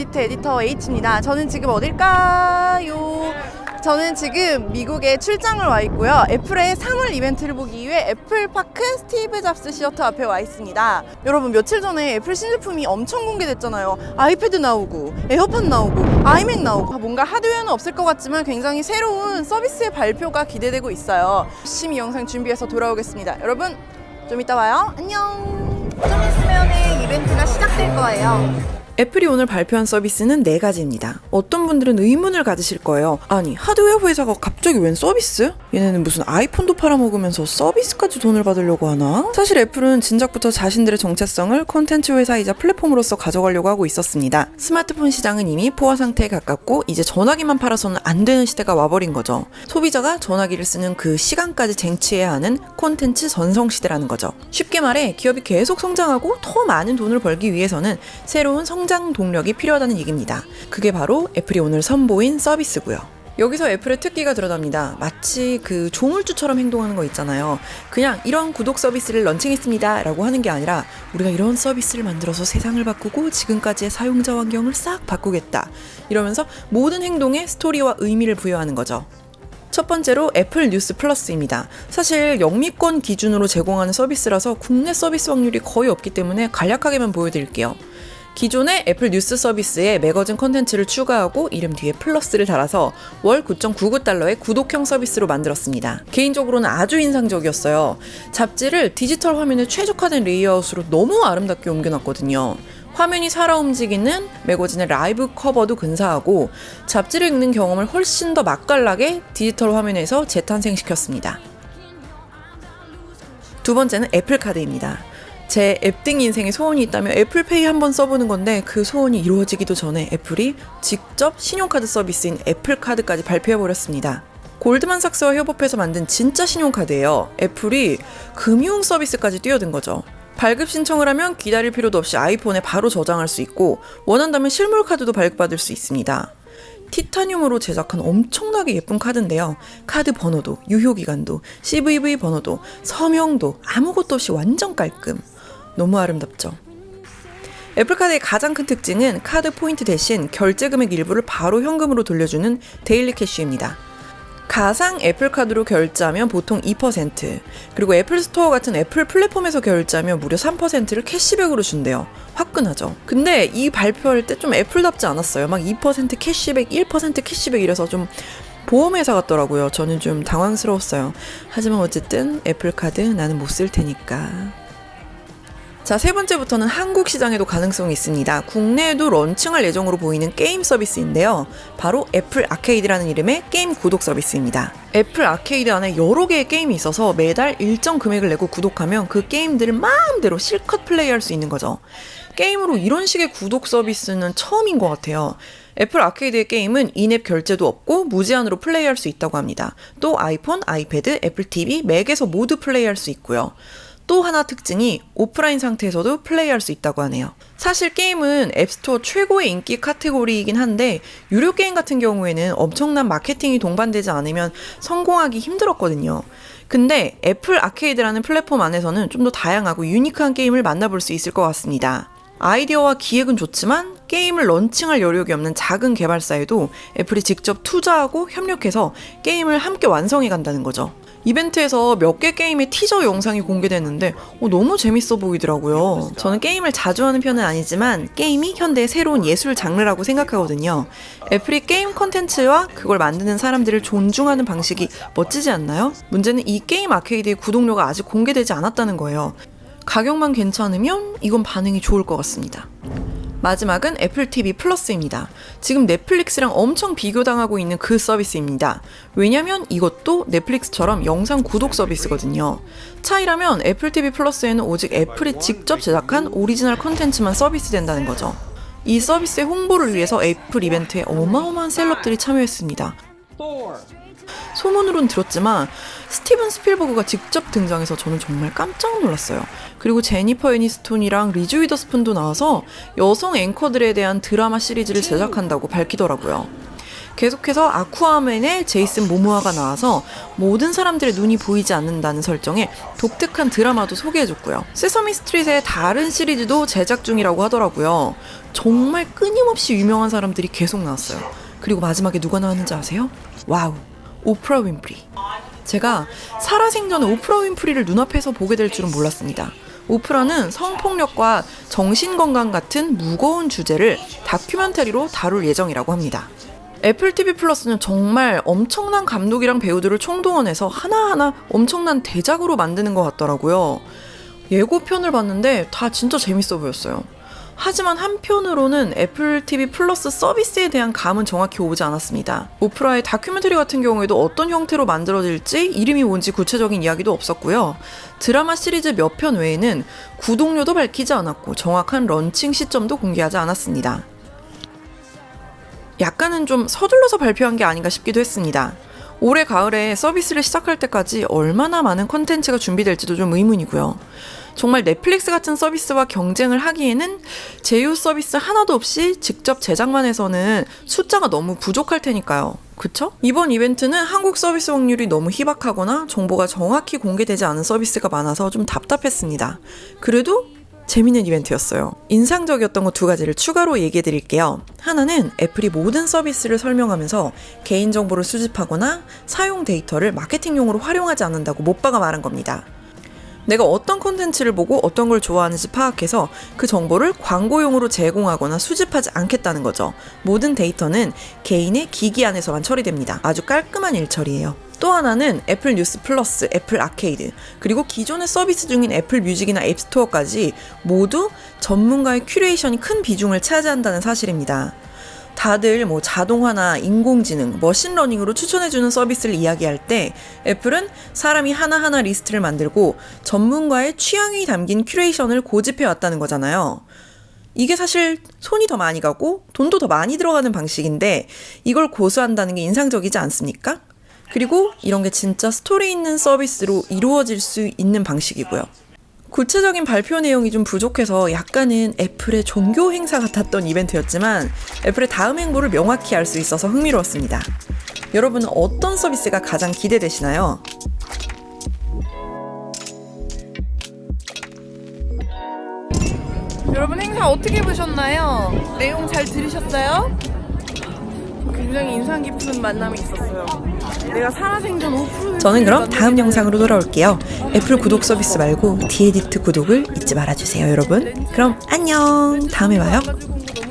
프로젝트 에디터 H입니다. 저는 지금 어딜까요? 저는 지금 미국에 출장을 와 있고요. 애플의 3월 이벤트를 보기 위해 애플파크 스티브 잡스 시어터 앞에 와 있습니다. 여러분, 며칠 전에 애플 신제품이 엄청 공개됐잖아요. 아이패드 나오고 에어팟 나오고 아이맥 나오고, 뭔가 하드웨어는 없을 것 같지만 굉장히 새로운 서비스의 발표가 기대되고 있어요. 열심히 영상 준비해서 돌아오겠습니다. 여러분, 좀 이따 봐요. 안녕. 좀 있으면 이벤트가 시작될 거예요. 애플이 오늘 발표한 서비스는 4가지입니다. 어떤 분들은 의문을 가지실 거예요. 아니, 하드웨어 회사가 갑자기 웬 서비스? 얘네는 무슨 아이폰도 팔아먹으면서 서비스까지 돈을 받으려고 하나? 사실 애플은 진작부터 자신들의 정체성을 콘텐츠 회사이자 플랫폼으로서 가져가려고 하고 있었습니다. 스마트폰 시장은 이미 포화 상태에 가깝고 이제 전화기만 팔아서는 안 되는 시대가 와버린 거죠. 소비자가 전화기를 쓰는 그 시간까지 쟁취해야 하는 콘텐츠 전성시대라는 거죠. 쉽게 말해 기업이 계속 성장하고 더 많은 돈을 벌기 위해서는 새로운 성장 동력이 필요하다는 얘기입니다. 그게 바로 애플이 오늘 선보인 서비스고요. 여기서 애플의 특기가 드러납니다. 마치 그 조물주처럼 행동하는 거 있잖아요. 그냥 이런 구독 서비스를 런칭했습니다 라고 하는 게 아니라 우리가 이런 서비스를 만들어서 세상을 바꾸고 지금까지의 사용자 환경을 싹 바꾸겠다 이러면서 모든 행동에 스토리와 의미를 부여하는 거죠. 첫 번째로 애플 뉴스 플러스입니다. 사실 영미권 기준으로 제공하는 서비스라서 국내 서비스 확률이 거의 없기 때문에 간략하게만 보여드릴게요. 기존의 애플 뉴스 서비스에 매거진 컨텐츠를 추가하고 이름 뒤에 플러스를 달아서 월 9.99달러의 구독형 서비스로 만들었습니다. 개인적으로는 아주 인상적이었어요. 잡지를 디지털 화면에 최적화된 레이아웃으로 너무 아름답게 옮겨놨거든요. 화면이 살아 움직이는 매거진의 라이브 커버도 근사하고 잡지를 읽는 경험을 훨씬 더 맛깔나게 디지털 화면에서 재탄생시켰습니다. 두 번째는 애플카드입니다. 제 앱등 인생에 소원이 있다면 애플페이 한번 써보는 건데 그 소원이 이루어지기도 전에 애플이 직접 신용카드 서비스인 애플카드까지 발표해버렸습니다. 골드만삭스와 협업해서 만든 진짜 신용카드예요. 애플이 금융 서비스까지 뛰어든 거죠. 발급 신청을 하면 기다릴 필요도 없이 아이폰에 바로 저장할 수 있고 원한다면 실물 카드도 발급받을 수 있습니다. 티타늄으로 제작한 엄청나게 예쁜 카드인데요. 카드 번호도, 유효기간도, CVV 번호도, 서명도 아무것도 없이 완전 깔끔. 너무 아름답죠. 애플카드의 가장 큰 특징은 카드 포인트 대신 결제 금액 일부를 바로 현금으로 돌려주는 데일리 캐시입니다. 가상 애플카드로 결제하면 보통 2%, 그리고 애플 스토어 같은 애플 플랫폼에서 결제하면 무려 3%를 캐시백으로 준대요. 화끈하죠. 근데 이 발표할 때 좀 애플답지 않았어요. 막 2% 캐시백, 1% 캐시백 이래서 좀 보험회사 같더라고요. 저는 좀 당황스러웠어요. 하지만 어쨌든 애플카드 나는 못 쓸 테니까. 자, 세 번째부터는 한국 시장에도 가능성이 있습니다. 국내에도 런칭할 예정으로 보이는 게임 서비스인데요. 바로 애플 아케이드라는 이름의 게임 구독 서비스입니다. 애플 아케이드 안에 여러 개의 게임이 있어서 매달 일정 금액을 내고 구독하면 그 게임들을 마음대로 실컷 플레이할 수 있는 거죠. 게임으로 이런 식의 구독 서비스는 처음인 것 같아요. 애플 아케이드의 게임은 인앱 결제도 없고 무제한으로 플레이할 수 있다고 합니다. 또 아이폰, 아이패드, 애플 TV, 맥에서 모두 플레이할 수 있고요. 또 하나 특징이 오프라인 상태에서도 플레이할 수 있다고 하네요. 사실 게임은 앱스토어 최고의 인기 카테고리이긴 한데 유료 게임 같은 경우에는 엄청난 마케팅이 동반되지 않으면 성공하기 힘들었거든요. 근데 애플 아케이드라는 플랫폼 안에서는 좀 더 다양하고 유니크한 게임을 만나볼 수 있을 것 같습니다. 아이디어와 기획은 좋지만 게임을 런칭할 여력이 없는 작은 개발사에도 애플이 직접 투자하고 협력해서 게임을 함께 완성해 간다는 거죠. 이벤트에서 몇 개 게임의 티저 영상이 공개됐는데 너무 재밌어 보이더라고요. 저는 게임을 자주 하는 편은 아니지만 게임이 현대의 새로운 예술 장르라고 생각하거든요. 애플이 게임 콘텐츠와 그걸 만드는 사람들을 존중하는 방식이 멋지지 않나요? 문제는 이 게임 아케이드의 구독료가 아직 공개되지 않았다는 거예요. 가격만 괜찮으면 이건 반응이 좋을 것 같습니다. 마지막은 애플 TV 플러스입니다. 지금 넷플릭스랑 엄청 비교당하고 있는 그 서비스입니다. 왜냐면 이것도 넷플릭스처럼 영상 구독 서비스거든요. 차이라면 애플 TV 플러스에는 오직 애플이 직접 제작한 오리지널 콘텐츠만 서비스된다는 거죠. 이 서비스의 홍보를 위해서 애플 이벤트에 어마어마한 셀럽들이 참여했습니다. 소문으론 들었지만 스티븐 스필버그가 직접 등장해서 저는 정말 깜짝 놀랐어요. 그리고 제니퍼 애니스톤이랑 리즈 위더스푼도 나와서 여성 앵커들에 대한 드라마 시리즈를 제작한다고 밝히더라고요. 계속해서 아쿠아맨의 제이슨 모모아가 나와서 모든 사람들의 눈이 보이지 않는다는 설정의 독특한 드라마도 소개해줬고요. 세서미 스트릿의 다른 시리즈도 제작 중이라고 하더라고요. 정말 끊임없이 유명한 사람들이 계속 나왔어요. 그리고 마지막에 누가 나왔는지 아세요? 와우, 오프라 윈프리. 제가 살아생전에 오프라 윈프리를 눈앞에서 보게 될 줄은 몰랐습니다. 오프라는 성폭력과 정신건강 같은 무거운 주제를 다큐멘터리로 다룰 예정이라고 합니다. 애플 TV 플러스는 정말 엄청난 감독이랑 배우들을 총동원해서 하나하나 엄청난 대작으로 만드는 것 같더라고요. 예고편을 봤는데 다 진짜 재밌어 보였어요. 하지만 한편으로는 애플 TV 플러스 서비스에 대한 감은 정확히 오지 않았습니다. 오프라의 다큐멘터리 같은 경우에도 어떤 형태로 만들어질지 이름이 뭔지 구체적인 이야기도 없었고요. 드라마 시리즈 몇 편 외에는 구독료도 밝히지 않았고 정확한 런칭 시점도 공개하지 않았습니다. 약간은 좀 서둘러서 발표한 게 아닌가 싶기도 했습니다. 올해 가을에 서비스를 시작할 때까지 얼마나 많은 컨텐츠가 준비될지도 좀 의문이고요. 정말 넷플릭스 같은 서비스와 경쟁을 하기에는 제휴 서비스 하나도 없이 직접 제작만 해서는 숫자가 너무 부족할 테니까요. 그쵸? 이번 이벤트는 한국 서비스 확률이 너무 희박하거나 정보가 정확히 공개되지 않은 서비스가 많아서 좀 답답했습니다. 그래도 재밌는 이벤트였어요. 인상적이었던 거 2가지를 추가로 얘기해 드릴게요. 하나는 애플이 모든 서비스를 설명하면서 개인정보를 수집하거나 사용 데이터를 마케팅용으로 활용하지 않는다고 못박아 말한 겁니다. 내가 어떤 콘텐츠를 보고 어떤 걸 좋아하는지 파악해서 그 정보를 광고용으로 제공하거나 수집하지 않겠다는 거죠. 모든 데이터는 개인의 기기 안에서만 처리됩니다. 아주 깔끔한 일처리예요. 또 하나는 애플 뉴스 플러스, 애플 아케이드, 그리고 기존의 서비스 중인 애플 뮤직이나 앱스토어까지 모두 전문가의 큐레이션이 큰 비중을 차지한다는 사실입니다. 다들 뭐 자동화나 인공지능, 머신러닝으로 추천해주는 서비스를 이야기할 때 애플은 사람이 하나하나 리스트를 만들고 전문가의 취향이 담긴 큐레이션을 고집해왔다는 거잖아요. 이게 사실 손이 더 많이 가고 돈도 더 많이 들어가는 방식인데 이걸 고수한다는 게 인상적이지 않습니까? 그리고 이런 게 진짜 스토리 있는 서비스로 이루어질 수 있는 방식이고요. 구체적인 발표 내용이 좀 부족해서 약간은 애플의 종교 행사 같았던 이벤트였지만 애플의 다음 행보를 명확히 알 수 있어서 흥미로웠습니다. 여러분은 어떤 서비스가 가장 기대되시나요? 여러분 행사 어떻게 보셨나요? 내용 잘 들으셨어요? 굉장히 인상 깊은 만남이 있었어요. 내가 살아생전 오프로 저는 그럼 다음 영상으로 돌아올게요. 애플 구독 서비스 말고 디에디트 구독을 잊지 말아주세요, 여러분. 그럼 안녕. 다음에 봐요. 가지고 온 거 너무